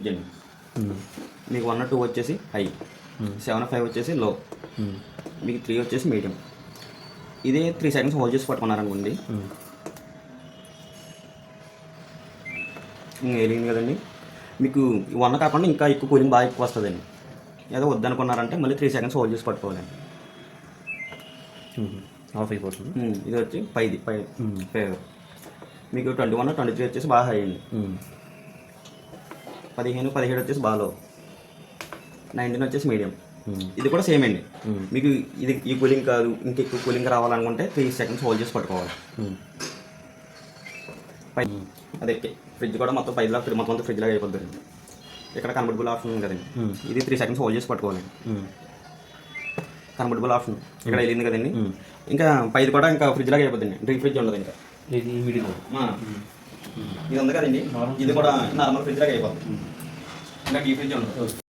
జెన్. మీకు 1 2 వచ్చేసి హై, 7 5 వచ్చేసి లో, మీకు 3 వచ్చేసి మీడియం. ఇదే 3 సెకండ్స్ హోల్డ్ చేసి పట్టుకున్నారనుకోండి, వెలిగింది కదండి. మీకు 1 కాకుండా ఇంకా ఎక్కువ కూలింగ్ బాగా ఎక్కువ వస్తుందండి. ఏదో వద్దనుకున్నారంటే మళ్ళీ 3 సెకండ్స్ హోల్డ్ చేసి పట్టుకోవాలండి. ఆఫ్ అయిపోతుంది. ఇది వచ్చి పైది మీకు 21 23 వచ్చేసి బాగా హై అండి. 15 17 వచ్చేసి బాగా లో, 19 వచ్చేసి మీడియం. ఇది కూడా సేమ్ అండి. మీకు ఇది ఈ కూలింగ్ కాదు, ఇంకెక్కువ కూలింగ్ రావాలనుకుంటే 3 సెకండ్స్ హోల్డ్ చేసి పట్టుకోవాలి. అదే ఫ్రిడ్జ్ కూడా మొత్తం 5 లాగా మొత్తం ఫ్రిడ్జ్ లాగా అయిపోద్దండి. ఇక్కడ కన్వర్టబుల్ ఆప్షన్ ఉంది కదండి, ఇది 3 సెకండ్స్ హోల్డ్ చేసి పట్టుకోవాలి. కన్వర్టబుల్ ఆప్షన్ ఇక్కడ వెళ్ళింది కదండి. ఇంకా 5 కూడా ఇంకా ఫ్రిడ్జ్ లాగా అయిపోద్దండి. డీప్ ఫ్రిడ్జ్ ఉండదు ఇంకా. ఇది ఉంది కదండి, ఇది కూడా నార్మల్ ఫ్రిడ్జ్ లాగా అయిపోతుంది. ఇంకా డీప్ ఫ్రిడ్జ్ ఉండదు.